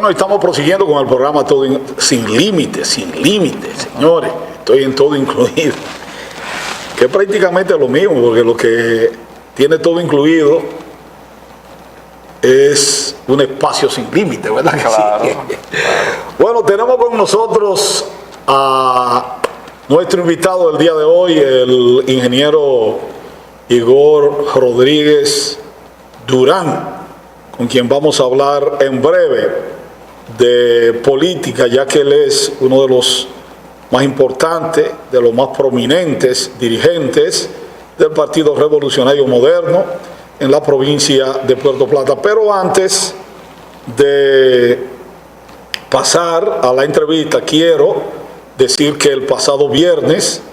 Bueno, estamos prosiguiendo con el programa sin límites, señores. Estoy en todo incluido. Que es prácticamente lo mismo, porque lo que tiene todo incluido es un espacio sin límites, ¿verdad? Claro, sí. Bueno, tenemos con nosotros a nuestro invitado del día de hoy, el ingeniero Igor Rodríguez Durán, con quien vamos a hablar en breve de política, ya que él es uno de los más importantes, de los más prominentes dirigentes del Partido Revolucionario Moderno en la provincia de Puerto Plata. Pero antes de pasar a la entrevista, quiero decir que el pasado viernes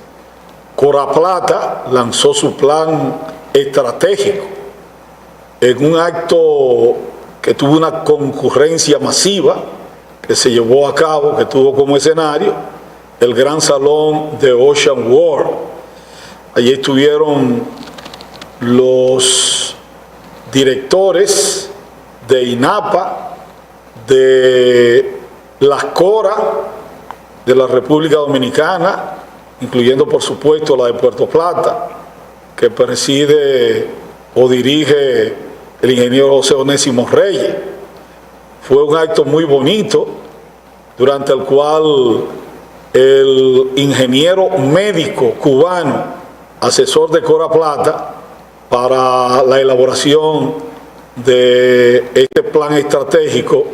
Cora Plata lanzó su plan estratégico en un acto que tuvo una concurrencia masiva, que se llevó a cabo, que tuvo como escenario el gran salón de Ocean World. Allí estuvieron los directores de INAPA, de las CORA de la República Dominicana, incluyendo por supuesto la de Puerto Plata, que preside o dirige el ingeniero José Onésimo Reyes. Fue un acto muy bonito, durante el cual el ingeniero médico cubano, asesor de Cora Plata, para la elaboración de este plan estratégico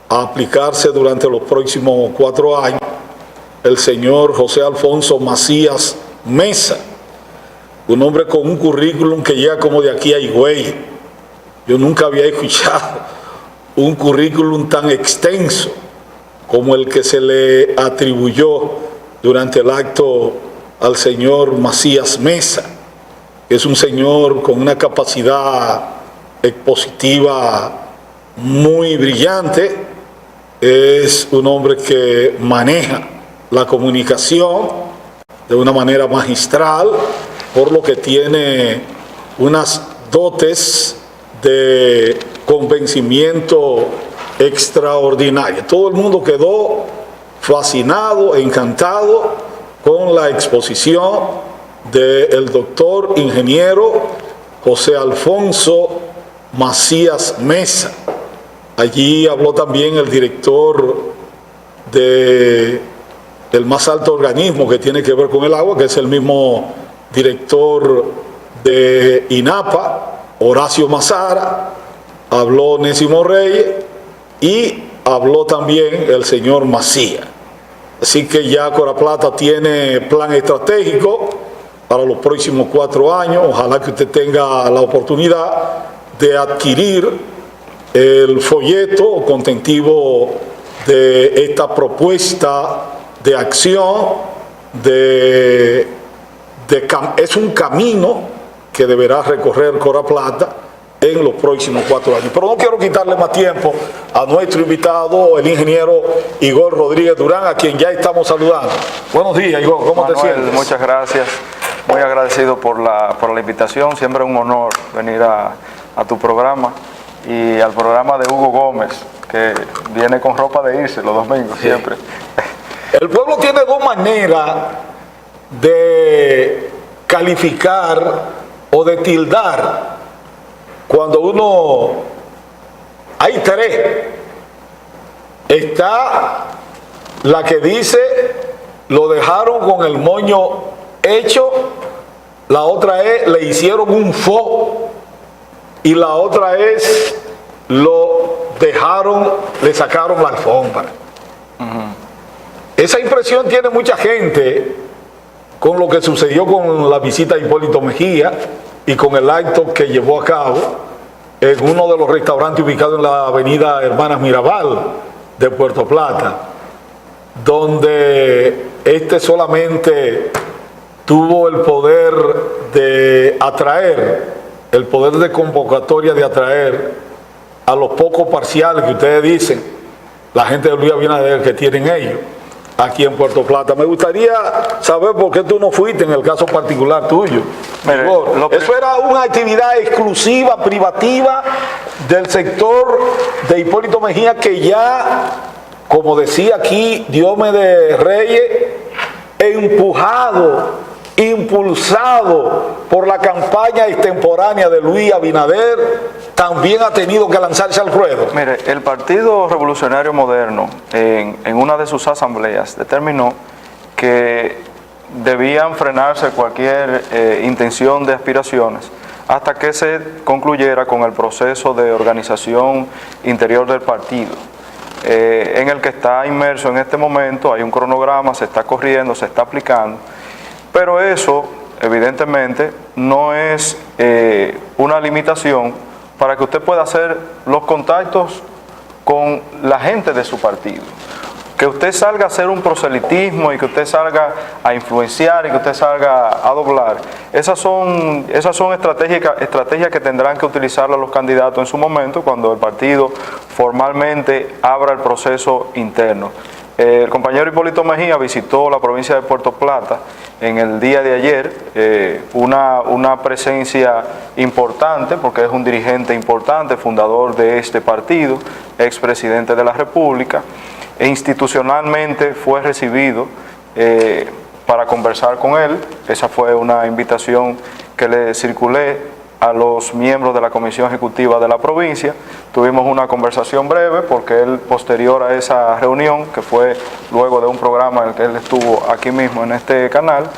a aplicarse durante los próximos 4 años, el señor José Alfonso Macías Mesa, un hombre con un currículum que llega como de aquí a Higüey. Yo nunca había escuchado un currículum tan extenso como el que se le atribuyó durante el acto al señor Macías Mesa, que es un señor con una capacidad expositiva muy brillante, es un hombre que maneja la comunicación de una manera magistral, por lo que tiene unas dotes de convencimiento extraordinaria. Todo el mundo quedó fascinado, encantado con la exposición del doctor ingeniero José Alfonso Macías Mesa. Allí habló también el director del más alto organismo que tiene que ver con el agua, que es el mismo director de INAPA, Horacio Mazara, habló Onésimo Reyes y habló también el señor Macías. Así que ya Cora Plata tiene plan estratégico para los próximos 4 años. Ojalá que usted tenga la oportunidad de adquirir el folleto o contentivo de esta propuesta de acción. Es un camino que deberá recorrer Cora Plata en los próximos 4 años. Pero no quiero quitarle más tiempo a nuestro invitado, el ingeniero Igor Rodríguez Durán, a quien ya estamos saludando. Buenos días, Igor, ¿cómo Manuel, te sientes? Muchas gracias, muy agradecido por la invitación, siempre es un honor venir a tu programa y al programa de Hugo Gómez, que viene con ropa de irse los domingos, sí. Siempre. El pueblo tiene 2 maneras de calificar o de tildar cuando uno... Hay 3. Está la que dice lo dejaron con el moño hecho, la otra es le hicieron un fo, y la otra es lo dejaron, le sacaron la alfombra. Esa impresión tiene mucha gente con lo que sucedió con la visita a Hipólito Mejía y con el acto que llevó a cabo en uno de los restaurantes ubicados en la avenida Hermanas Mirabal de Puerto Plata, donde este solamente tuvo el poder de atraer, el poder de convocatoria de atraer a los pocos parciales que ustedes dicen, la gente de Luis Abinader, que tienen ellos aquí en Puerto Plata. Me gustaría saber por qué tú no fuiste en el caso particular tuyo. Mire, eso era una actividad exclusiva, privativa del sector de Hipólito Mejía, que ya, como decía aquí Diomedes Reyes, empujado, impulsado por la campaña extemporánea de Luis Abinader, también ha tenido que lanzarse al ruedo. Mire, el Partido Revolucionario Moderno, en una de sus asambleas, determinó que debían frenarse cualquier intención de aspiraciones hasta que se concluyera con el proceso de organización interior del partido, en el que está inmerso en este momento. Hay un cronograma, se está corriendo, se está aplicando, pero eso evidentemente no es una limitación para que usted pueda hacer los contactos con la gente de su partido. Que usted salga a hacer un proselitismo y que usted salga a influenciar y que usted salga a doblar, esas son estrategias que tendrán que utilizar los candidatos en su momento, cuando el partido formalmente abra el proceso interno. El compañero Hipólito Mejía visitó la provincia de Puerto Plata en el día de ayer, una presencia importante, porque es un dirigente importante, fundador de este partido, expresidente de la República, e institucionalmente fue recibido para conversar con él. Esa fue una invitación que le circulé a los miembros de la Comisión Ejecutiva de la provincia. Tuvimos una conversación breve porque él, posterior a esa reunión, que fue luego de un programa en el que él estuvo aquí mismo en este canal,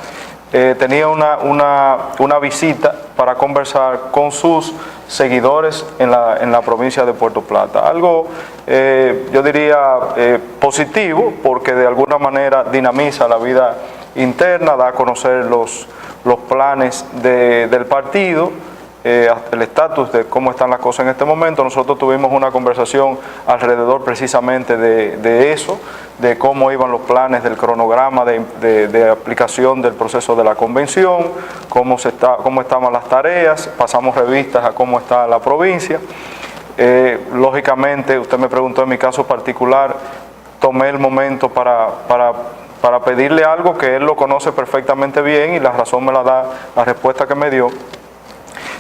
tenía una visita para conversar con sus seguidores en la provincia de Puerto Plata. Algo, yo diría, positivo, porque de alguna manera dinamiza la vida interna, da a conocer los planes del partido, el estatus de cómo están las cosas en este momento. Nosotros tuvimos una conversación alrededor precisamente de eso, de cómo iban los planes del cronograma de aplicación del proceso de la convención, cómo estaban las tareas, pasamos revistas a cómo está la provincia. Lógicamente, usted me preguntó en mi caso particular, tomé el momento para pedirle algo que él lo conoce perfectamente bien, y la razón me la da la respuesta que me dio.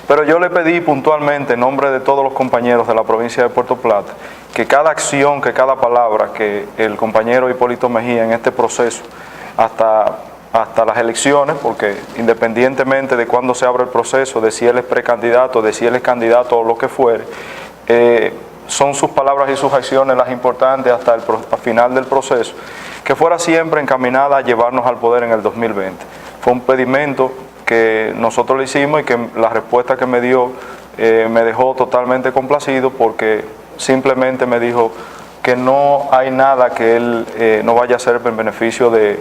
Pero yo le pedí puntualmente, en nombre de todos los compañeros de la provincia de Puerto Plata, que cada acción, que cada palabra que el compañero Hipólito Mejía en este proceso, hasta las elecciones, porque independientemente de cuándo se abra el proceso, de si él es precandidato, de si él es candidato o lo que fuere, son sus palabras y sus acciones las importantes hasta el final del proceso, que fuera siempre encaminada a llevarnos al poder en el 2020. Fue un pedimento que nosotros le hicimos y que la respuesta que me dio me dejó totalmente complacido, porque simplemente me dijo que no hay nada que él no vaya a hacer en beneficio de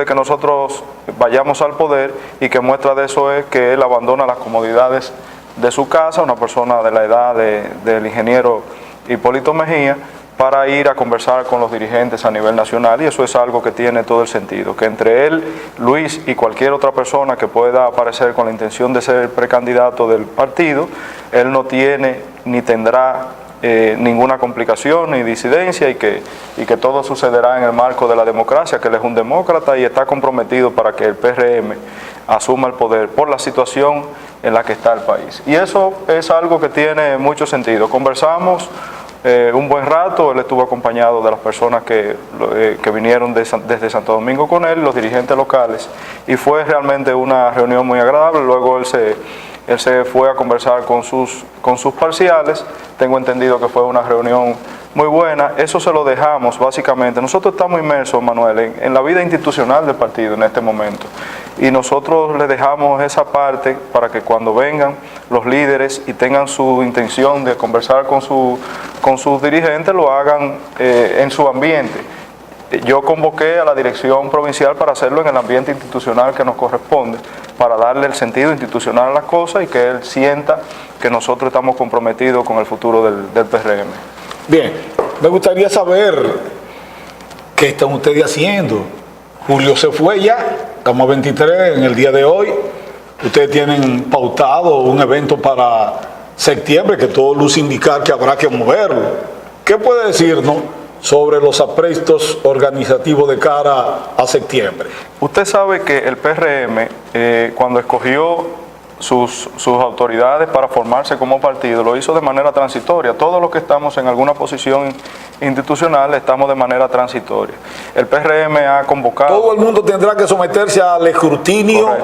que nosotros vayamos al poder, y que muestra de eso es que él abandona las comodidades de su casa, una persona de la edad del ingeniero Hipólito Mejía, para ir a conversar con los dirigentes a nivel nacional. Y eso es algo que tiene todo el sentido, que entre él, Luis y cualquier otra persona que pueda aparecer con la intención de ser precandidato del partido, él no tiene ni tendrá ninguna complicación ni disidencia, y que todo sucederá en el marco de la democracia, que él es un demócrata y está comprometido para que el PRM asuma el poder por la situación en la que está el país. Y eso es algo que tiene mucho sentido. Conversamos un buen rato, él estuvo acompañado de las personas que vinieron desde Santo Domingo con él, los dirigentes locales, y fue realmente una reunión muy agradable. Luego él se fue a conversar con sus parciales. Tengo entendido que fue una reunión muy buena. Eso se lo dejamos básicamente. Nosotros estamos inmersos, Manuel, en la vida institucional del partido en este momento, y nosotros le dejamos esa parte para que cuando vengan los líderes y tengan su intención de conversar con sus dirigentes, lo hagan en su ambiente. Yo convoqué a la dirección provincial para hacerlo en el ambiente institucional que nos corresponde, para darle el sentido institucional a las cosas y que él sienta que nosotros estamos comprometidos con el futuro del PRM. Bien, me gustaría saber qué están ustedes haciendo. Julio se fue ya, estamos a 23 en el día de hoy. Ustedes tienen pautado un evento para septiembre que todo luce indicar que habrá que moverlo. ¿Qué puede decirnos sobre los aprestos organizativos de cara a septiembre? Usted sabe que el PRM, cuando escogió sus autoridades para formarse como partido, lo hizo de manera transitoria. Todos los que estamos en alguna posición institucional estamos de manera transitoria. El PRM ha convocado... Todo el mundo tendrá que someterse al escrutinio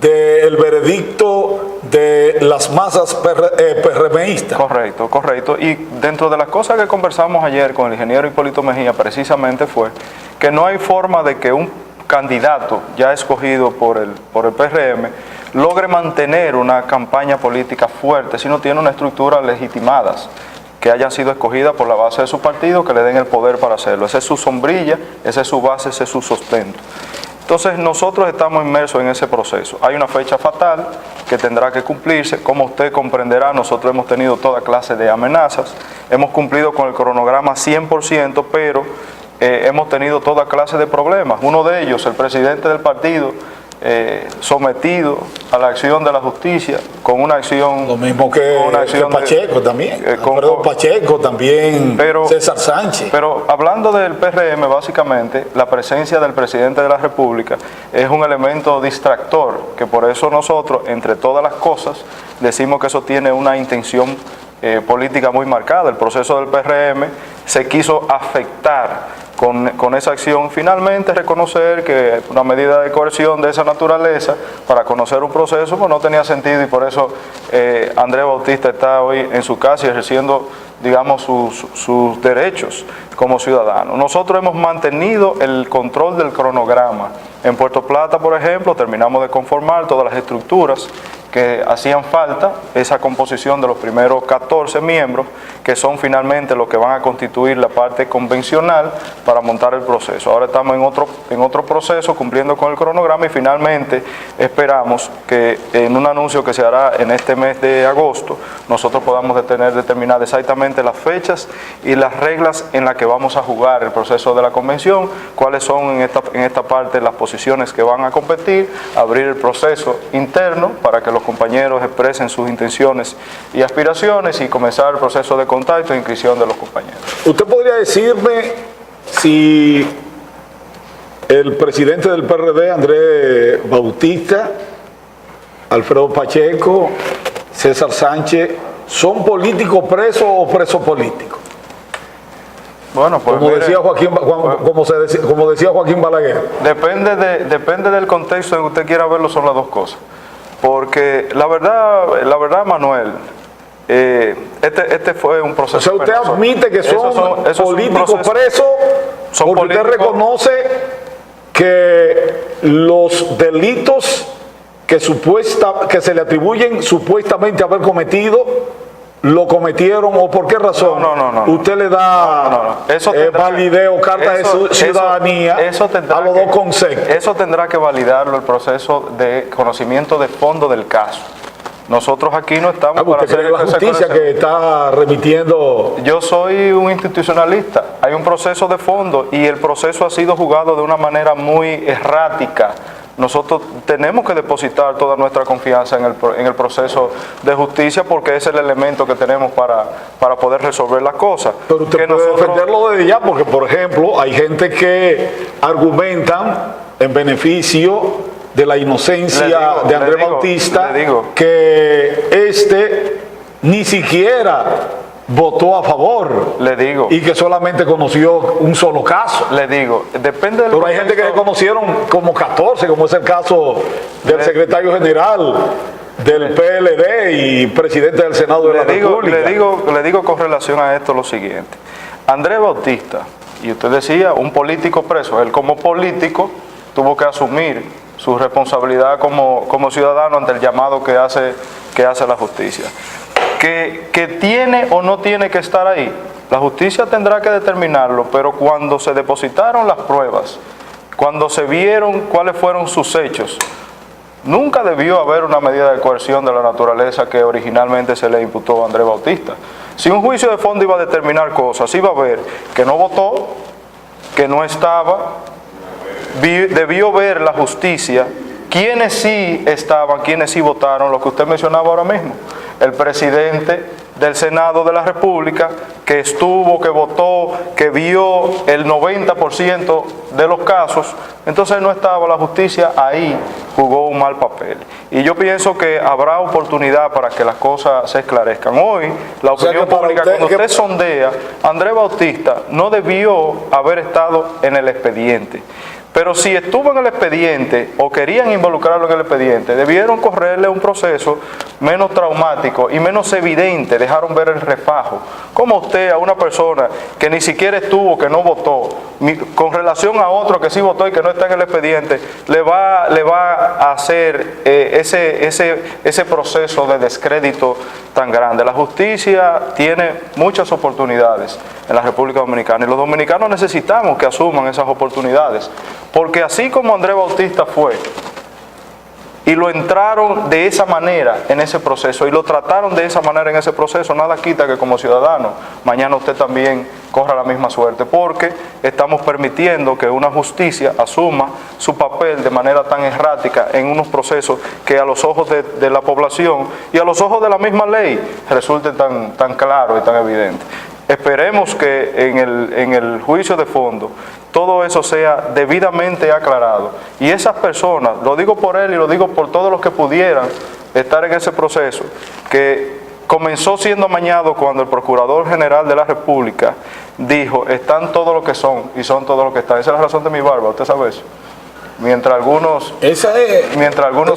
del veredicto de las masas PRMistas. Correcto, correcto. Y dentro de las cosas que conversamos ayer con el ingeniero Hipólito Mejía, precisamente fue que no hay forma de que un candidato ya escogido por el PRM logre mantener una campaña política fuerte si no tiene una estructura legitimadas que hayan sido escogidas por la base de su partido, que le den el poder para hacerlo. Esa es su sombrilla, esa es su base, ese es su sustento. Entonces nosotros estamos inmersos en ese proceso. Hay una fecha fatal que tendrá que cumplirse. Como usted comprenderá, nosotros hemos tenido toda clase de amenazas, hemos cumplido con el cronograma 100%, pero hemos tenido toda clase de problemas. Uno de ellos, el presidente del partido, sometido a la acción de la justicia con una acción... Lo mismo que Pacheco también, Pacheco también, pero, César Sánchez. Pero hablando del PRM, básicamente, la presencia del presidente de la República es un elemento distractor, que por eso nosotros, entre todas las cosas, decimos que eso tiene una intención política muy marcada. El proceso del PRM se quiso afectar con esa acción, finalmente reconocer que una medida de coerción de esa naturaleza para conocer un proceso pues no tenía sentido, y por eso Andrés Bautista está hoy en su casa y ejerciendo, digamos, sus derechos como ciudadano. Nosotros hemos mantenido el control del cronograma. En Puerto Plata, por ejemplo, terminamos de conformar todas las estructuras que hacían falta, esa composición de los primeros 14 miembros, que son finalmente los que van a constituir la parte convencional para montar el proceso. Ahora estamos en otro proceso, cumpliendo con el cronograma, y finalmente esperamos que en un anuncio que se hará en este mes de agosto, nosotros podamos determinar exactamente las fechas y las reglas en las que vamos a jugar el proceso de la convención, cuáles son en esta parte las posiciones que van a competir, abrir el proceso interno para que los compañeros expresen sus intenciones y aspiraciones y comenzar el proceso de contacto e inscripción de los compañeros. ¿Usted podría decirme si el presidente del PRD, Andrés Bautista, Alfredo Pacheco, César Sánchez, son políticos presos o presos políticos? Bueno, pues como decía Joaquín Balaguer. Depende del contexto en que usted quiera verlo, son las dos cosas. Porque la verdad, Manuel, este fue un proceso. O sea, usted admite que son políticos presos, porque usted reconoce que los delitos que se le atribuyen supuestamente haber cometido, lo cometieron, o por qué razón no. Usted le da validez o carta de ciudadanía a los dos conceptos. Eso tendrá que validarlo el proceso de conocimiento de fondo del caso. Nosotros aquí no estamos para hacer la justicia que está remitiendo. Yo soy un institucionalista. Hay un proceso de fondo y el proceso ha sido jugado de una manera muy errática. Nosotros tenemos que depositar toda nuestra confianza en el proceso de justicia, porque es el elemento que tenemos para poder resolver las cosas. Pero usted puede defenderlo desde ya, porque por ejemplo hay gente que argumentan en beneficio de la inocencia de Andrés Bautista, que ni siquiera votó a favor, y que solamente conoció un solo caso. Depende del Pero hay gente que conocieron como 14, como es el caso del secretario general del PLD y presidente del Senado de la República. Le digo con relación a esto lo siguiente. Andrés Bautista, y usted decía, un político preso, él como político tuvo que asumir su responsabilidad como ciudadano ante el llamado que hace la justicia. Que tiene o no tiene que estar ahí, la justicia tendrá que determinarlo, pero cuando se depositaron las pruebas, cuando se vieron cuáles fueron sus hechos, nunca debió haber una medida de coerción de la naturaleza que originalmente se le imputó a Andrés Bautista. Si un juicio de fondo iba a determinar cosas, iba a ver que no votó, que no estaba, debió ver la justicia quiénes sí estaban, quiénes sí votaron, lo que usted mencionaba ahora mismo. el presidente del Senado de la República, que estuvo, que votó, que vio el 90% de los casos, entonces no estaba la justicia ahí, jugó un mal papel. Y yo pienso que habrá oportunidad para que las cosas se esclarezcan. Hoy, la opinión pública, cuando usted sondea, Andrés Bautista no debió haber estado en el expediente. Pero si estuvo en el expediente o querían involucrarlo en el expediente, debieron correrle un proceso menos traumático y menos evidente, dejaron ver el refajo. ¿Cómo usted a una persona que ni siquiera estuvo, que no votó, con relación a otro que sí votó y que no está en el expediente, le va a hacer ese proceso de descrédito tan grande? La justicia tiene muchas oportunidades en la República Dominicana y los dominicanos necesitamos que asuman esas oportunidades, porque así como Andrés Bautista fue y lo entraron de esa manera en ese proceso y lo trataron de esa manera en ese proceso, nada quita que como ciudadano mañana usted también corra la misma suerte, porque estamos permitiendo que una justicia asuma su papel de manera tan errática en unos procesos que a los ojos de la población y a los ojos de la misma ley resulte tan claro y tan evidente. Esperemos que en el juicio de fondo todo eso sea debidamente aclarado y esas personas, lo digo por él y lo digo por todos los que pudieran estar en ese proceso, que comenzó siendo amañado cuando el Procurador General de la República dijo, están todos los que son y son todos los que están. Esa es la razón de mi barba, usted sabe eso. Mientras algunos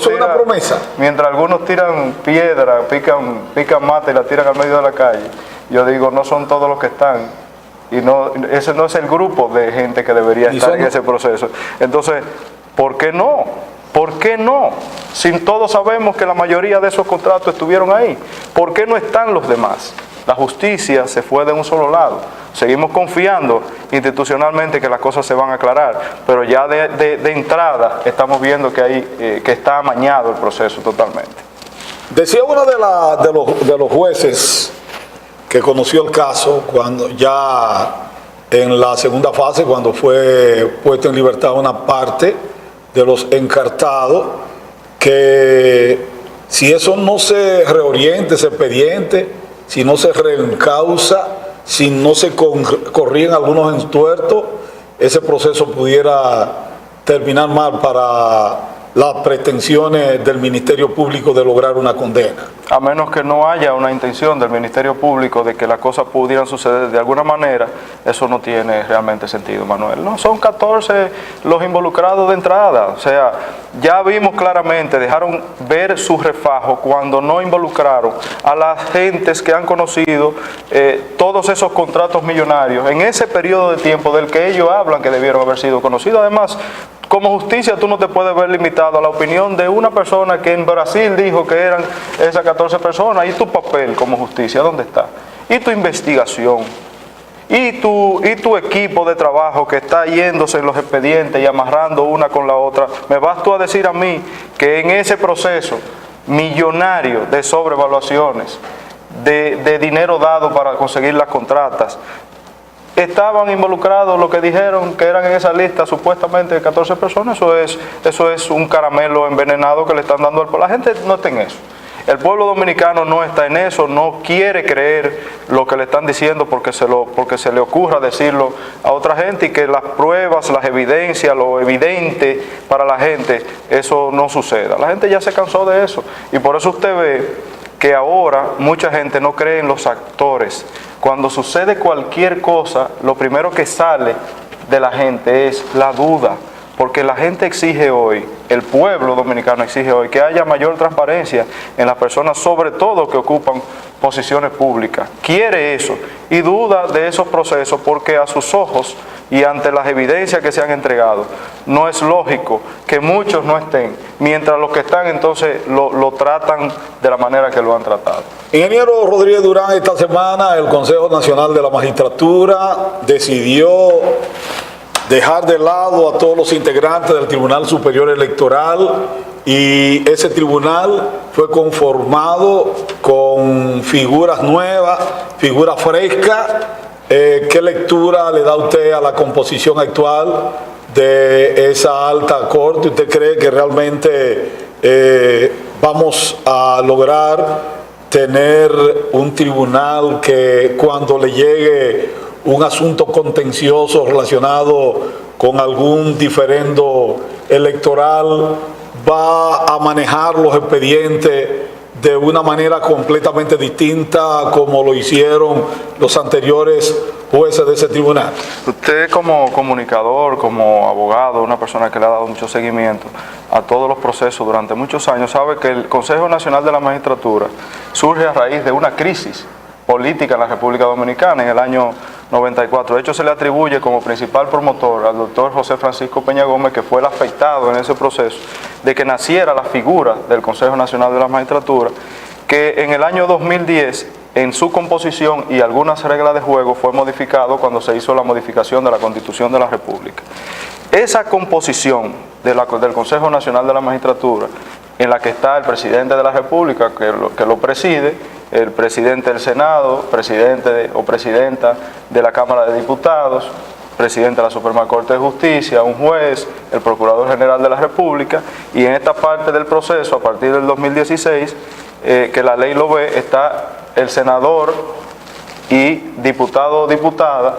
una promesa. Mientras algunos tiran piedra, pican mata y la tiran al medio de la calle, yo digo, no son todos los que están. Y no, ese no es el grupo de gente que debería estar en ese proceso. Entonces, ¿por qué no? ¿Por qué no? Si todos sabemos que la mayoría de esos contratos estuvieron ahí, ¿por qué no están los demás? La justicia se fue de un solo lado. Seguimos confiando institucionalmente que las cosas se van a aclarar, pero ya de entrada estamos viendo que está amañado el proceso totalmente. Decía uno de los jueces que conoció el caso cuando ya en la segunda fase, cuando fue puesto en libertad una parte de los encartados, que si eso no se reorienta, ese expediente, si no se reencausa, si no se corrían algunos entuertos, ese proceso pudiera terminar mal para las pretensiones del Ministerio Público de lograr una condena. A menos que no haya una intención del Ministerio Público de que las cosas pudieran suceder de alguna manera, eso no tiene realmente sentido, Manuel. No, son 14 los involucrados de entrada. O sea, ya vimos claramente, dejaron ver su refajo cuando no involucraron a las gentes que han conocido todos esos contratos millonarios en ese periodo de tiempo del que ellos hablan que debieron haber sido conocidos. Además, como justicia tú no te puedes ver limitado a la opinión de una persona que en Brasil dijo que eran esas 14 personas. ¿Y tu papel como justicia dónde está? ¿Y tu investigación? ¿Y tu equipo de trabajo que está yéndose en los expedientes y amarrando una con la otra? ¿Me vas tú a decir a mí que en ese proceso millonario de sobrevaluaciones, de dinero dado para conseguir las contratas, estaban involucrados los que dijeron que eran en esa lista supuestamente 14 personas? Eso es un caramelo envenenado que le están dando al pueblo. La gente no está en eso. El pueblo dominicano no está en eso, no quiere creer lo que le están diciendo porque se le ocurra decirlo a otra gente, y que las pruebas, las evidencias, lo evidente para la gente, eso no suceda. La gente ya se cansó de eso y por eso usted ve que ahora mucha gente no cree en los actores. Cuando sucede cualquier cosa, lo primero que sale de la gente es la duda, porque la gente exige hoy, el pueblo dominicano exige hoy que haya mayor transparencia en las personas, sobre todo que ocupan posiciones públicas. Quiere eso y duda de esos procesos porque a sus ojos y ante las evidencias que se han entregado, no es lógico que muchos no estén, mientras los que están entonces lo tratan de la manera que lo han tratado. Ingeniero Rodríguez Durán, esta semana el Consejo Nacional de la Magistratura decidió dejar de lado a todos los integrantes del Tribunal Superior Electoral, y ese tribunal fue conformado con figuras nuevas, figuras frescas. ¿Qué lectura le da usted a la composición actual de esa alta corte? ¿Usted cree que realmente vamos a lograr tener un tribunal que cuando le llegue un asunto contencioso relacionado con algún diferendo electoral va a manejar los expedientes de una manera completamente distinta como lo hicieron los anteriores jueces de ese tribunal? Usted como comunicador, como abogado, una persona que le ha dado mucho seguimiento a todos los procesos durante muchos años, sabe que el Consejo Nacional de la Magistratura surge a raíz de una crisis política en la República Dominicana en el año 94. De hecho, se le atribuye como principal promotor al doctor José Francisco Peña Gómez, que fue el afectado en ese proceso, de que naciera la figura del Consejo Nacional de la Magistratura, que en el año 2010, en su composición y algunas reglas de juego, fue modificado cuando se hizo la modificación de la Constitución de la República. Esa composición del Consejo Nacional de la Magistratura, en la que está el presidente de la República, que lo preside, el presidente del Senado, presidente o presidenta de la Cámara de Diputados, presidente de la Suprema Corte de Justicia, un juez, el Procurador General de la República, y en esta parte del proceso, a partir del 2016, que la ley lo ve, está el senador y diputado o diputada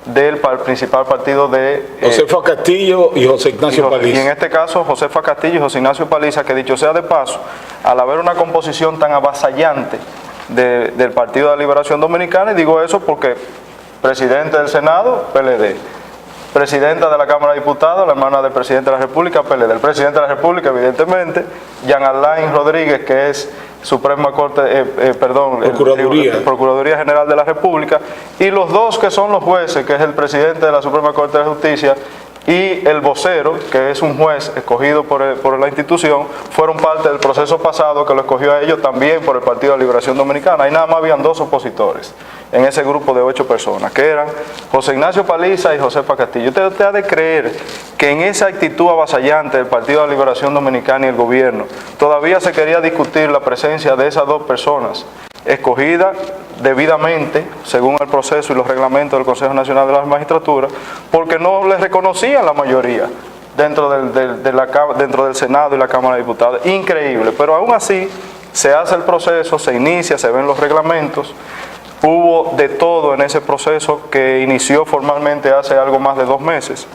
del principal partido de... Josefa Castillo y José Ignacio Paliza. Y en este caso, Josefa Castillo y José Ignacio Paliza, que dicho sea de paso, al haber una composición tan avasallante del Partido de la Liberación Dominicana, y digo eso porque presidente del Senado, PLD, presidenta de la Cámara de Diputados, la hermana del presidente de la República, PLD, el presidente de la República, evidentemente, Jean Alain Rodríguez, que es Suprema Corte, Procuraduría General de la República, y los dos que son los jueces, que es el presidente de la Suprema Corte de Justicia y el vocero, que es un juez escogido por la institución, fueron parte del proceso pasado que lo escogió a ellos también por el Partido de la Liberación Dominicana. Ahí nada más habían dos opositores en ese grupo de 8 personas, que eran José Ignacio Paliza y Josefa Castillo. Usted ha de creer que en esa actitud avasallante del Partido de la Liberación Dominicana y el gobierno, todavía se quería discutir la presencia de esas dos personas escogidas debidamente, según el proceso y los reglamentos del Consejo Nacional de la Magistratura, porque no les reconocían la mayoría dentro del Senado y la Cámara de Diputados. Increíble, pero aún así se hace el proceso, se inicia, se ven los reglamentos. Hubo de todo en ese proceso que inició formalmente hace algo más de 2 meses.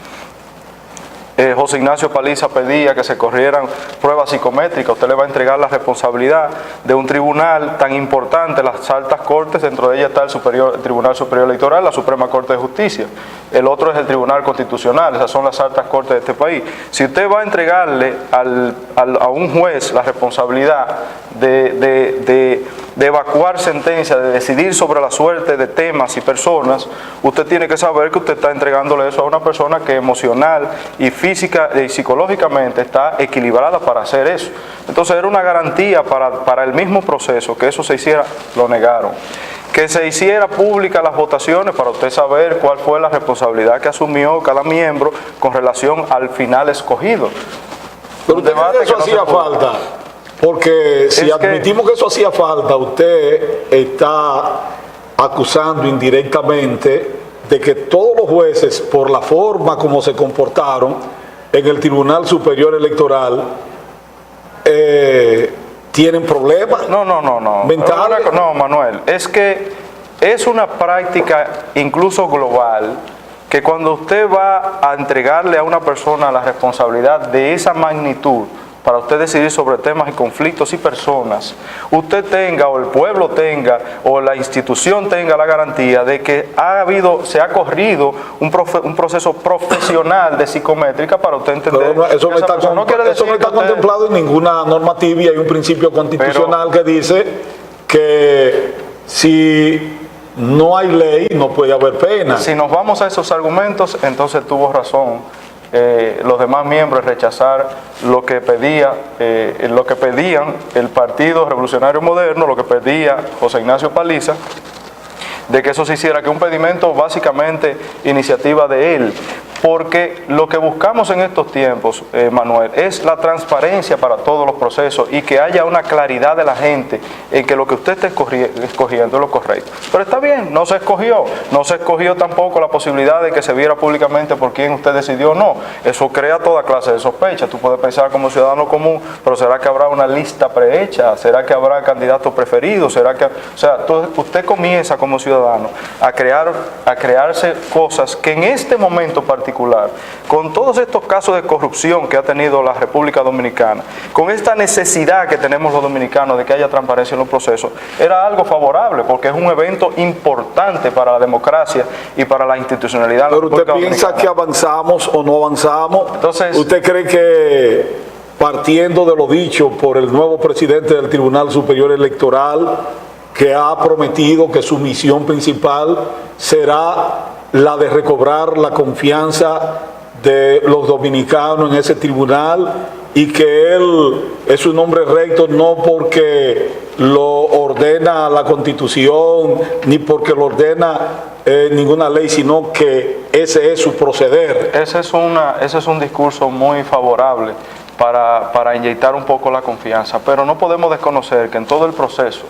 José Ignacio Paliza pedía que se corrieran pruebas psicométricas. Usted le va a entregar la responsabilidad de un tribunal tan importante, las altas cortes, dentro de ella está el Tribunal Superior Electoral, la Suprema Corte de Justicia. El otro es el Tribunal Constitucional, esas son las altas cortes de este país. Si usted va a entregarle a un juez la responsabilidad de evacuar sentencias, de decidir sobre la suerte de temas y personas, usted tiene que saber que usted está entregándole eso a una persona que emocional y física y psicológicamente está equilibrada para hacer eso. Entonces era una garantía para el mismo proceso que eso se hiciera. Lo negaron. Que se hiciera pública las votaciones para usted saber cuál fue la responsabilidad que asumió cada miembro con relación al final escogido. Pero usted cree que eso hacía falta, porque si admitimos que eso hacía falta, usted está acusando indirectamente de que todos los jueces, por la forma como se comportaron en el Tribunal Superior Electoral, tienen problemas. No. mentales. No, Manuel, es que es una práctica incluso global, que cuando usted va a entregarle a una persona la responsabilidad de esa magnitud para usted decidir sobre temas y conflictos y personas, usted tenga, o el pueblo tenga, o la institución tenga la garantía de que se ha corrido un proceso profesional de psicométrica para usted entender. Pero eso no está contemplado en ninguna normativa, y hay un principio constitucional que dice que si no hay ley no puede haber pena. Si nos vamos a esos argumentos, entonces tuvo razón los demás miembros rechazar lo que pedían el Partido Revolucionario Moderno, lo que pedía José Ignacio Paliza, de que eso se hiciera, que un pedimento básicamente iniciativa de él. porque lo que buscamos en estos tiempos, Manuel, es la transparencia para todos los procesos y que haya una claridad de la gente en que lo que usted está escogiendo es lo correcto. Pero está bien, no se escogió tampoco la posibilidad de que se viera públicamente por quién usted decidió o no. Eso crea toda clase de sospecha. Tú puedes pensar como ciudadano común, pero ¿será que habrá una lista prehecha? ¿Será que habrá candidatos preferidos? ¿Será que, o sea, usted comienza como ciudadano a crearse cosas que en este momento particular, con todos estos casos de corrupción que ha tenido la República Dominicana, con esta necesidad que tenemos los dominicanos de que haya transparencia en los procesos, era algo favorable porque es un evento importante para la democracia y para la institucionalidad. Pero usted piensa que avanzamos o no avanzamos. Entonces, ¿usted cree que, partiendo de lo dicho por el nuevo presidente del Tribunal Superior Electoral, que ha prometido que su misión principal será la de recobrar la confianza de los dominicanos en ese tribunal y que él es un hombre recto no porque lo ordena la Constitución ni porque lo ordena ninguna ley, sino que ese es su proceder? Ese es un discurso muy favorable para inyectar un poco la confianza, pero no podemos desconocer que en todo el proceso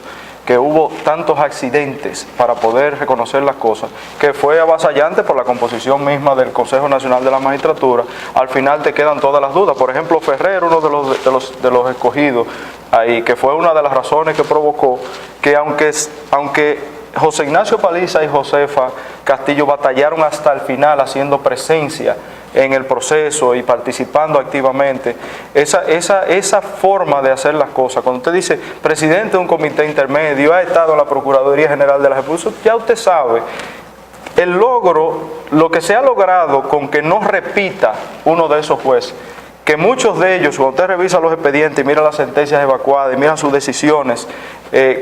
que hubo tantos accidentes para poder reconocer las cosas, que fue avasallante por la composición misma del Consejo Nacional de la Magistratura. Al final te quedan todas las dudas. Por ejemplo, Ferrer, uno de los escogidos ahí, que fue una de las razones que provocó que aunque José Ignacio Paliza y Josefa Castillo batallaron hasta el final haciendo presencia en el proceso y participando activamente, esa forma de hacer las cosas, cuando usted dice presidente de un comité intermedio, ha estado en la Procuraduría General de la República, ya usted sabe lo que se ha logrado con que no repita uno de esos jueces, que muchos de ellos, cuando usted revisa los expedientes y mira las sentencias evacuadas y mira sus decisiones,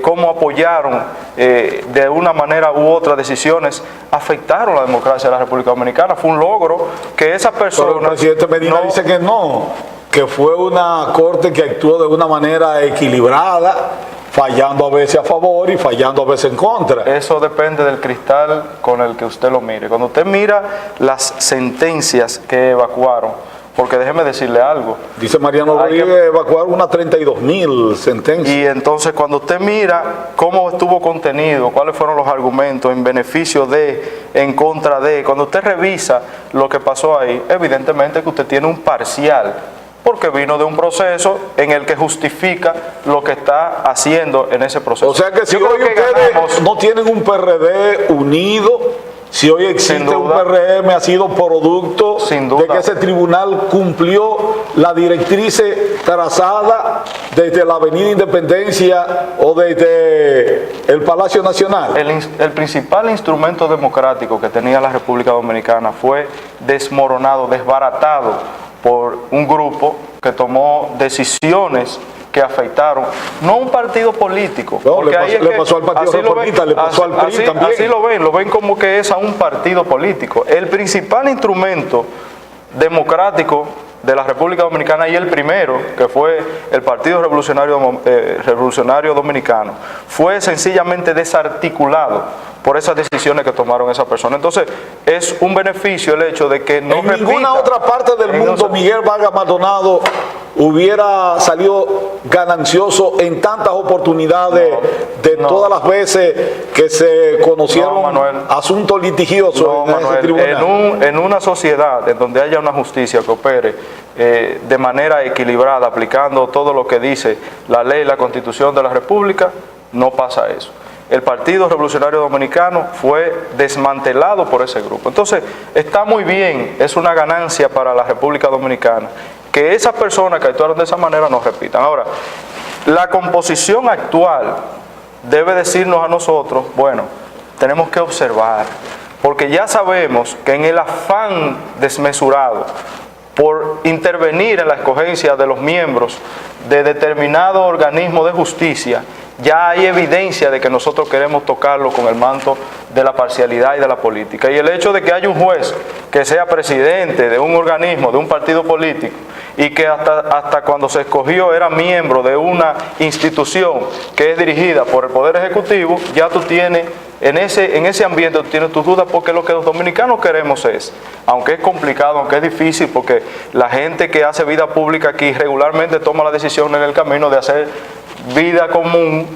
cómo apoyaron de una manera u otra decisiones, afectaron la democracia de la República Dominicana. Fue un logro que esas personas... Pero el presidente Medina dice que no, que fue una corte que actuó de una manera equilibrada, fallando a veces a favor y fallando a veces en contra. Eso depende del cristal con el que usted lo mire. Cuando usted mira las sentencias que evacuaron, porque déjeme decirle algo. Dice Mariano Rodríguez, evacuaron unas 32,000 sentencias. Y entonces cuando usted mira cómo estuvo contenido, cuáles fueron los argumentos en beneficio de, en contra de, cuando usted revisa lo que pasó ahí, evidentemente que usted tiene un parcial, porque vino de un proceso en el que justifica lo que está haciendo en ese proceso. O sea que si hoy ustedes no tienen un PRD unido, si hoy existe un PRM, ha sido producto de que ese tribunal cumplió la directriz trazada desde la Avenida Independencia o desde el Palacio Nacional. El principal instrumento democrático que tenía la República Dominicana fue desmoronado, desbaratado por un grupo que tomó decisiones que afectaron, no un partido político. No, le pasó al Partido Reformista, le pasó al PRI también. Así lo ven como que es a un partido político. El principal instrumento democrático de la República Dominicana y el primero, que fue el Partido Revolucionario Dominicano, fue sencillamente desarticulado por esas decisiones que tomaron esas personas. Entonces, es un beneficio el hecho de que no repita. En ninguna otra parte del mundo Miguel Vargas Maldonado hubiera salido ganancioso en tantas oportunidades todas las veces que se conocieron asuntos litigiosos en ese tribunal. En una sociedad en donde haya una justicia que opere de manera equilibrada, aplicando todo lo que dice la ley y la Constitución de la República, no pasa eso. El Partido Revolucionario Dominicano fue desmantelado por ese grupo. Entonces, está muy bien, es una ganancia para la República Dominicana que esas personas que actuaron de esa manera no repitan. Ahora, la composición actual debe decirnos a nosotros, bueno, tenemos que observar, porque ya sabemos que en el afán desmesurado por intervenir en la escogencia de los miembros de determinado organismo de justicia, ya hay evidencia de que nosotros queremos tocarlo con el manto de la parcialidad y de la política. Y el hecho de que haya un juez que sea presidente de un organismo, de un partido político, y que hasta cuando se escogió era miembro de una institución que es dirigida por el Poder Ejecutivo, ya tú tienes en ese ambiente tú tienes tus dudas, porque lo que los dominicanos queremos es, aunque es complicado, aunque es difícil, porque la gente que hace vida pública aquí regularmente toma la decisión en el camino de hacer vida común,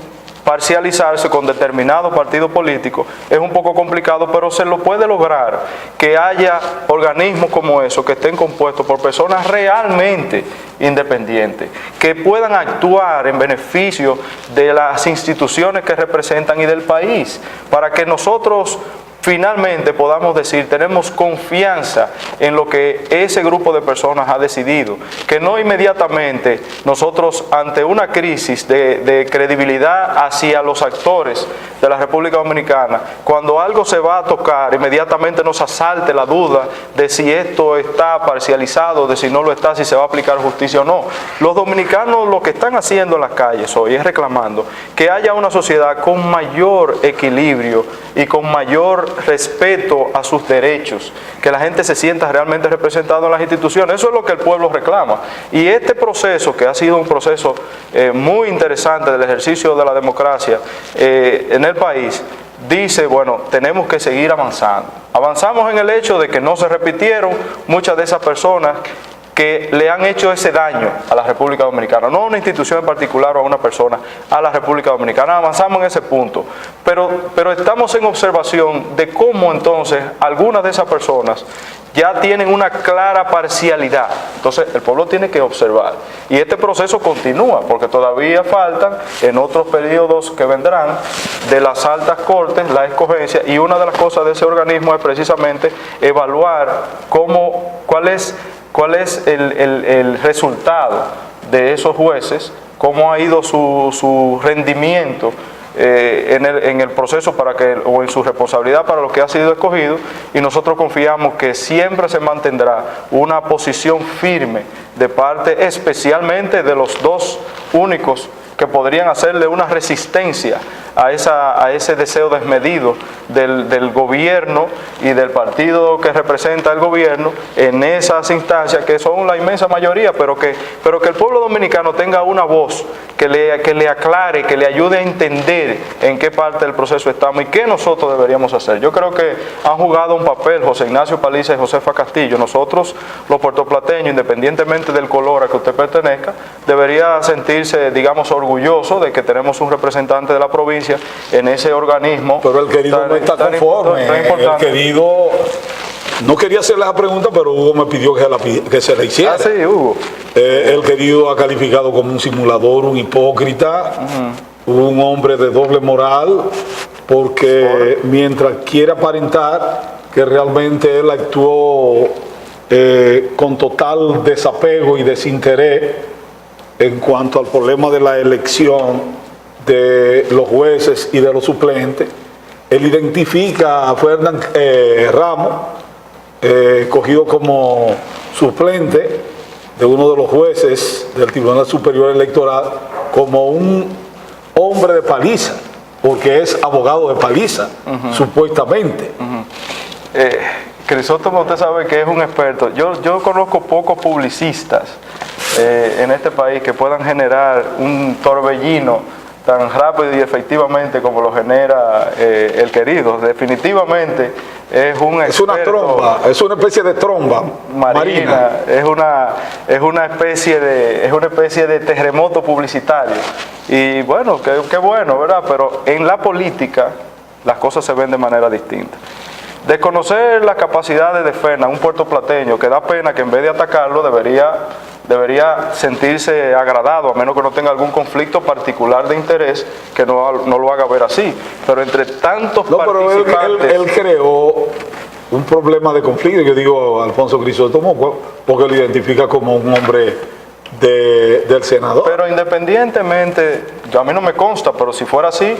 parcializarse con determinado partido político, es un poco complicado, pero se lo puede lograr que haya organismos como esos que estén compuestos por personas realmente independientes, que puedan actuar en beneficio de las instituciones que representan y del país, para que nosotros finalmente podamos decir, tenemos confianza en lo que ese grupo de personas ha decidido, que no inmediatamente nosotros, ante una crisis de credibilidad hacia los actores de la República Dominicana, cuando algo se va a tocar, inmediatamente nos asalte la duda de si esto está parcializado, de si no lo está, si se va a aplicar justicia o no. Los dominicanos lo que están haciendo en las calles hoy es reclamando que haya una sociedad con mayor equilibrio y con mayor respeto a sus derechos, que la gente se sienta realmente representada en las instituciones. Eso es lo que el pueblo reclama. Y este proceso, que ha sido un proceso muy interesante del ejercicio de la democracia en el país, dice, bueno, tenemos que seguir avanzando. Avanzamos en el hecho de que no se repitieron muchas de esas personas que le han hecho ese daño a la República Dominicana, no a una institución en particular o a una persona, a la República Dominicana. Avanzamos en ese punto, pero estamos en observación de cómo entonces algunas de esas personas ya tienen una clara parcialidad. Entonces el pueblo tiene que observar, y este proceso continúa, porque todavía faltan en otros periodos que vendrán de las altas cortes la escogencia, y una de las cosas de ese organismo es precisamente evaluar cuál es el resultado de esos jueces, cómo ha ido su rendimiento en el proceso o en su responsabilidad para lo que ha sido escogido, y nosotros confiamos que siempre se mantendrá una posición firme de parte especialmente de los dos únicos que podrían hacerle una resistencia a ese deseo desmedido del gobierno y del partido que representa el gobierno en esas instancias, que son la inmensa mayoría, pero que el pueblo dominicano tenga una voz que le aclare, que le ayude a entender en qué parte del proceso estamos y qué nosotros deberíamos hacer. Yo creo que han jugado un papel José Ignacio Paliza y Josefa Castillo. Nosotros, los puertoplateños, independientemente del color a que usted pertenezca, debería sentirse, digamos, orgulloso de que tenemos un representante de la provincia en ese organismo. Pero el querido no está conforme. El querido no quería hacerle esa pregunta, pero Hugo me pidió que se la hiciera. Ah, sí, Hugo. El querido ha calificado como un simulador, un hipócrita, un hombre de doble moral, porque mientras quiere aparentar que realmente él actuó con total desapego y desinterés en cuanto al problema de la elección de los jueces y de los suplentes, él identifica a Ferdinand Ramos, cogido como suplente de uno de los jueces del Tribunal Superior Electoral, como un hombre de Paliza, porque es abogado de Paliza, supuestamente. Crisóstomo, usted sabe que es un experto. Yo conozco pocos publicistas en este país que puedan generar un torbellino tan rápido y efectivamente como lo genera el querido. Definitivamente es un experto. Es una tromba, es una especie de tromba marina. Es una especie de terremoto publicitario. Y bueno, qué bueno, ¿verdad? Pero en la política las cosas se ven de manera distinta. Desconocer las capacidades de Ferdinand, un puertoplateño, que da pena que en vez de atacarlo debería sentirse agradado, a menos que no tenga algún conflicto particular de interés que no lo haga ver así. Pero entre tantos participantes... Pero él creó un problema de conflicto. Yo digo Alfonso Crisóstomo porque lo identifica como un hombre del senador. Pero independientemente, a mí no me consta, pero si fuera así,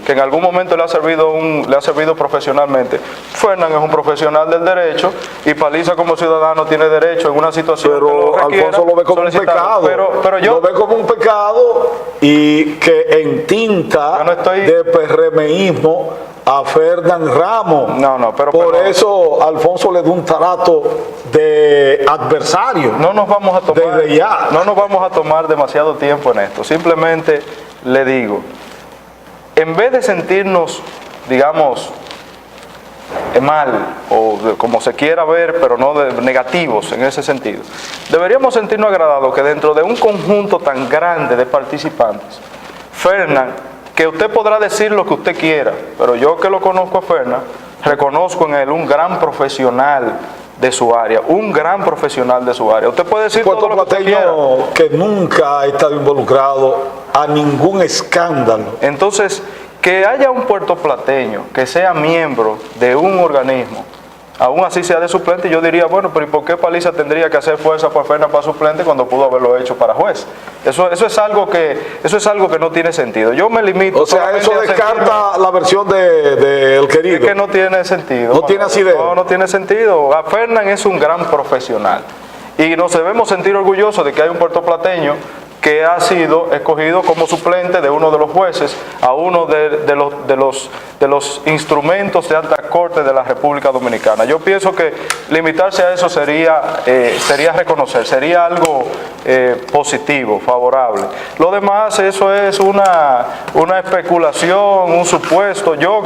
que en algún momento le ha servido profesionalmente, Ferdinand es un profesional del derecho y Paliza como ciudadano tiene derecho en una situación pero que lo requiera, Alfonso lo ve como un pecado. Pero yo lo ve como un pecado y que entinta de PRMismo a Ferdinand Ramos. Pero por eso Alfonso le da un trato de adversario. No nos vamos a tomar demasiado tiempo en esto. Simplemente le digo, en vez de sentirnos, digamos, mal o como se quiera ver, pero no negativos en ese sentido, deberíamos sentirnos agradados que dentro de un conjunto tan grande de participantes, Fernan, que usted podrá decir lo que usted quiera, pero yo que lo conozco a Fernan, reconozco en él un gran profesional de su área, un gran profesional de su área. Usted puede decir todo lo que usted quiera, que nunca ha estado involucrado a ningún escándalo. Entonces, que haya un puertoplateño que sea miembro de un organismo, aún así sea de suplente, yo diría, bueno, pero ¿y por qué Paliza tendría que hacer fuerza por Fernan para suplente cuando pudo haberlo hecho para juez? Eso es algo que no tiene sentido. Yo me limito. O sea, eso descarta la versión de El Querido. Es que no tiene sentido. No tiene asidero. No tiene sentido. Fernan es un gran profesional y nos debemos sentir orgullosos de que hay un puertoplateño que ha sido escogido como suplente de uno de los jueces a uno de los instrumentos de alta corte de la República Dominicana. Yo pienso que limitarse a eso sería reconocer, sería algo positivo, favorable. Lo demás, eso es una especulación, un supuesto. Yo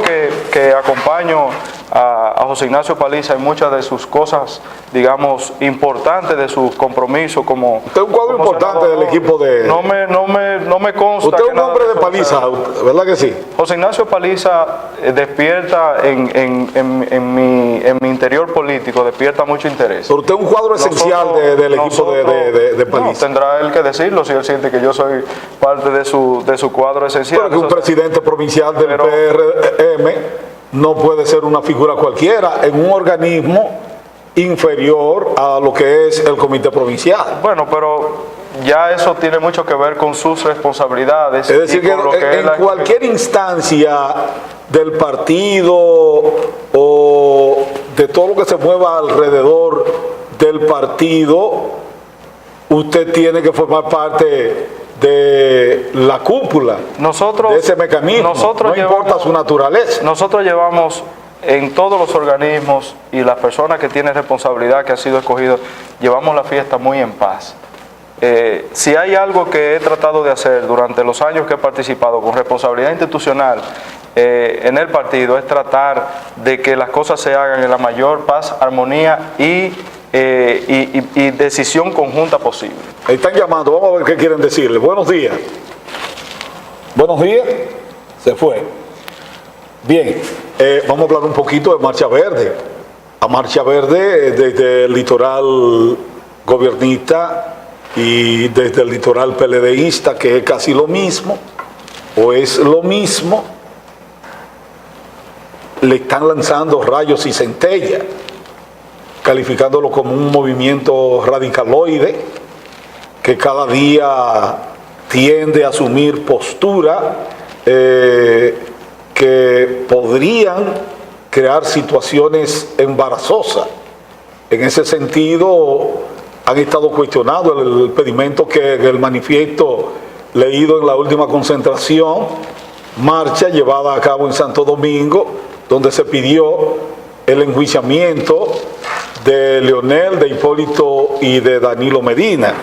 que acompaño a José Ignacio Paliza en muchas de sus cosas, digamos, importantes de sus compromisos como... Usted es un cuadro importante senador, del equipo de... No me consta. Usted es un hombre de Paliza, ¿verdad que sí? José Ignacio Paliza despierta en mi interior político, despierta mucho interés. Pero usted es un cuadro esencial del equipo de Paliza. No, tendrá él que decirlo si él siente que yo soy parte de su cuadro esencial. Pero que un presidente provincial del PRM no puede ser una figura cualquiera en un organismo inferior a lo que es el comité provincial. Bueno, pero ya eso tiene mucho que ver con sus responsabilidades. Es decir, que en cualquier instancia del partido o de todo lo que se mueva alrededor del partido, usted tiene que formar parte de la cúpula, de ese mecanismo, no importa su naturaleza. Nosotros llevamos en todos los organismos y las personas que tienen responsabilidad, que han sido escogidos, llevamos la fiesta muy en paz. Si hay algo que he tratado de hacer durante los años que he participado con responsabilidad institucional en el partido, es tratar de que las cosas se hagan en la mayor paz, armonía y decisión conjunta posible. Están llamando, vamos a ver qué quieren decirle. Buenos días. Buenos días. Se fue. Bien, vamos a hablar un poquito de Marcha Verde. A Marcha Verde, desde el litoral gobiernista y desde el litoral PLDista, que es casi lo mismo, o es lo mismo, le están lanzando rayos y centellas, calificándolo como un movimiento radicaloide que cada día tiende a asumir postura que podrían crear situaciones embarazosas. En ese sentido, han estado cuestionando el pedimento que el manifiesto leído en la última concentración, marcha llevada a cabo en Santo Domingo, donde se pidió el enjuiciamiento de Leonel, de Hipólito y de Danilo Medina.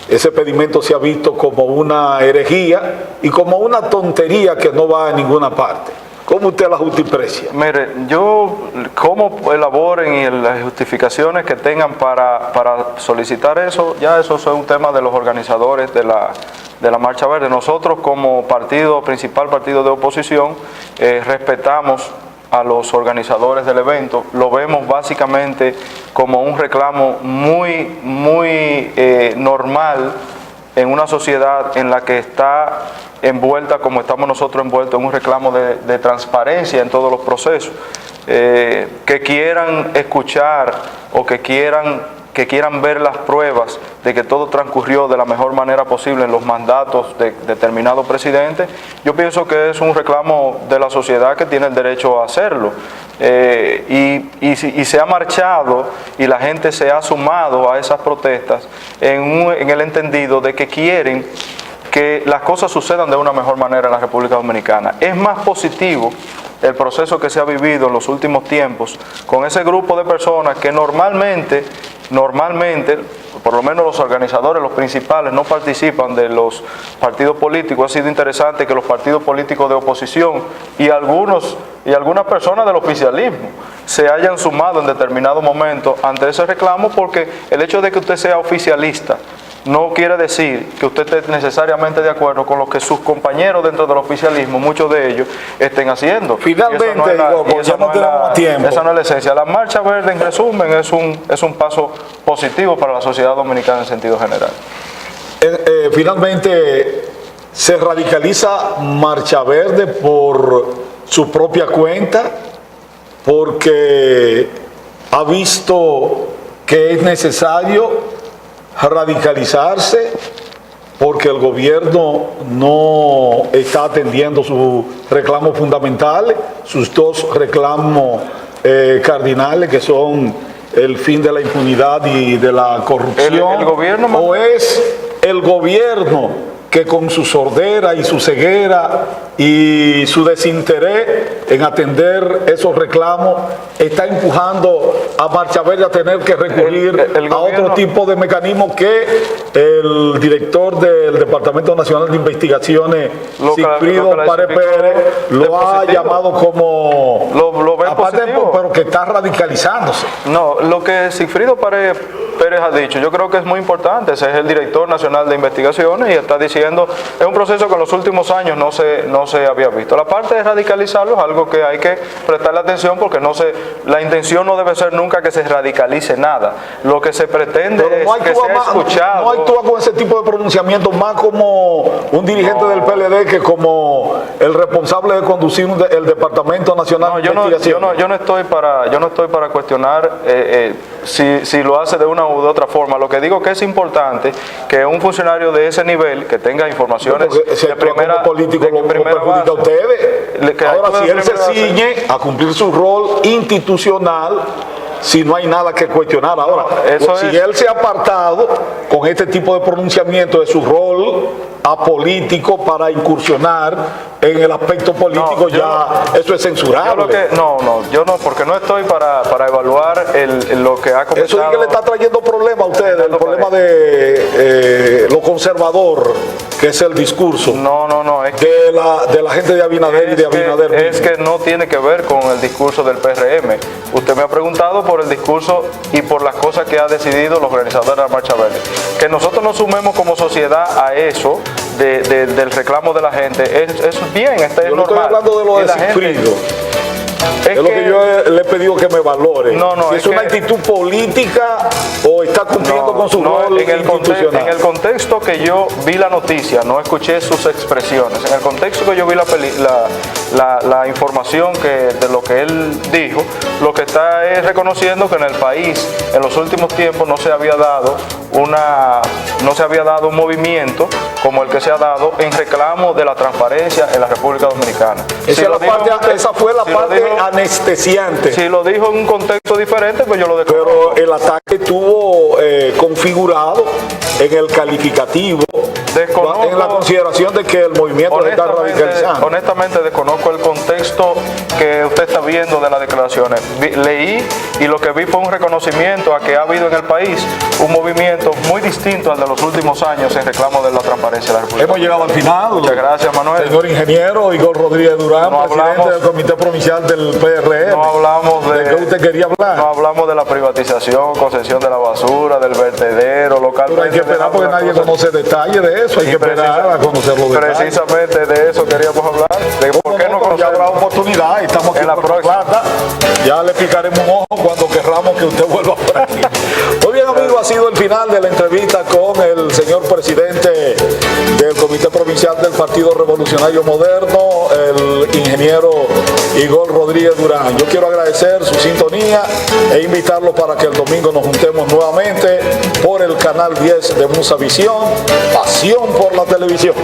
Ese pedimento se ha visto como una herejía y como una tontería que no va a ninguna parte. ¿Cómo usted la justiprecia? Mire, yo, cómo elaboren y las justificaciones que tengan para solicitar eso, ya eso es un tema de los organizadores de la Marcha Verde. Nosotros como principal partido de oposición, respetamos a los organizadores del evento, lo vemos básicamente como un reclamo muy normal en una sociedad en la que está envuelta, como estamos nosotros envueltos, en un reclamo de transparencia en todos los procesos. Que quieran escuchar o que quieran ver las pruebas de que todo transcurrió de la mejor manera posible en los mandatos de determinado presidente, yo pienso que es un reclamo de la sociedad que tiene el derecho a hacerlo. Y se ha marchado y la gente se ha sumado a esas protestas en el entendido de que quieren que las cosas sucedan de una mejor manera en la República Dominicana. Es más positivo el proceso que se ha vivido en los últimos tiempos con ese grupo de personas que normalmente, por lo menos los organizadores, los principales, no participan de los partidos políticos. Ha sido interesante que los partidos políticos de oposición y algunas personas del oficialismo se hayan sumado en determinado momento ante ese reclamo, porque el hecho de que usted sea oficialista no quiere decir que usted esté necesariamente de acuerdo con lo que sus compañeros dentro del oficialismo, muchos de ellos, estén haciendo. Finalmente, esa no es la esencia. La Marcha Verde, en resumen, es un paso positivo para la sociedad dominicana en sentido general. Finalmente, se radicaliza Marcha Verde por su propia cuenta, porque ha visto que es necesario radicalizarse porque el gobierno no está atendiendo sus reclamos fundamentales, sus dos reclamos cardinales, que son el fin de la impunidad y de la corrupción. El gobierno, ¿o es el gobierno que con su sordera y su ceguera y su desinterés en atender esos reclamos está empujando a Marcha Verde a tener que recurrir a otro tipo de mecanismo que el director del Departamento Nacional de Investigaciones, Sigfrido Páez Pérez, lo ha llamado como aparte, pero que está radicalizándose? No, lo que Sigfrido Páez Pérez ha dicho, yo creo que es muy importante. Ese es el director nacional de investigaciones y está diciendo, es un proceso que en los últimos años no se había visto. La parte de radicalizarlo es algo que hay que prestarle atención, porque la intención no debe ser nunca que se radicalice nada. Lo que se pretende es que sea escuchado. No actúa con ese tipo de pronunciamiento más como un dirigente del PLD que como el responsable de conducir el Departamento Nacional de Investigaciones. Yo no estoy para cuestionar si lo hace de una u de otra forma. Lo que digo es que es importante que un funcionario de ese nivel, que tenga informaciones de primera político lo perjudica a ustedes. Ahora, si él se ciñe a cumplir su rol institucional, si no hay nada que cuestionar. Ahora, si él se ha apartado con este tipo de pronunciamiento de su rol apolítico para incursionar en el aspecto político, eso es censurable. Yo no, porque no estoy para evaluar lo que ha comentado. Eso es que le está trayendo problemas a ustedes, el problema de lo conservador, que es el discurso de la gente de Abinader y de Abinader. Es que no tiene que ver con el discurso del PRM. Usted me ha preguntado por el discurso y por las cosas que ha decidido los organizadores de la Marcha Verde. Que nosotros nos sumemos como sociedad a eso del reclamo de la gente es bien, es normal. Yo no estoy hablando de lo de Sigfrido. Es lo que yo le he pedido que me valore. Si es una actitud política o está cumpliendo con su rol institucional. En el contexto que yo vi la noticia, no escuché sus expresiones. En el contexto que yo vi la información de lo que él dijo, lo que está es reconociendo que en el país en los últimos tiempos no se había dado un movimiento como el que se ha dado en reclamo de la transparencia en la República Dominicana. Esa fue la parte anestesiante. Si lo dijo en un contexto diferente, pues yo lo desconozco. Pero el ataque estuvo configurado en el calificativo, en la consideración de que el movimiento se está radicalizando. Honestamente desconozco el contexto que usted está viendo de las declaraciones. Leí y lo que vi fue un reconocimiento a que ha habido en el país un movimiento muy distinto al de los últimos años en reclamo de la transparencia de la República. Hemos llegado al final. Muchas gracias, Manuel. Señor ingeniero Igor Rodríguez Durán, presidente del Comité Provincial del PRM. No hablamos ¿De qué usted quería hablar? No hablamos de la privatización, concesión de la basura, del vertedero local. Pero hay que esperar porque nadie conoce detalles de eso. Hay que esperar a conocer los detalles. Precisamente de eso queríamos hablar. De por qué no conocemos. Ya habrá oportunidad. Estamos aquí en la próxima. Plata. Ya le picaremos un ojo cuando querramos que usted vuelva por aquí. Muy bien, amigos, ha sido el final de la entrevista con el señor presidente del Comité Provincial del Partido Revolucionario Moderno, el ingeniero Igor Rodríguez Durán. Yo quiero agradecer su sintonía e invitarlos para que el domingo nos juntemos nuevamente por el canal 10 de Musa Visión, pasión por la televisión.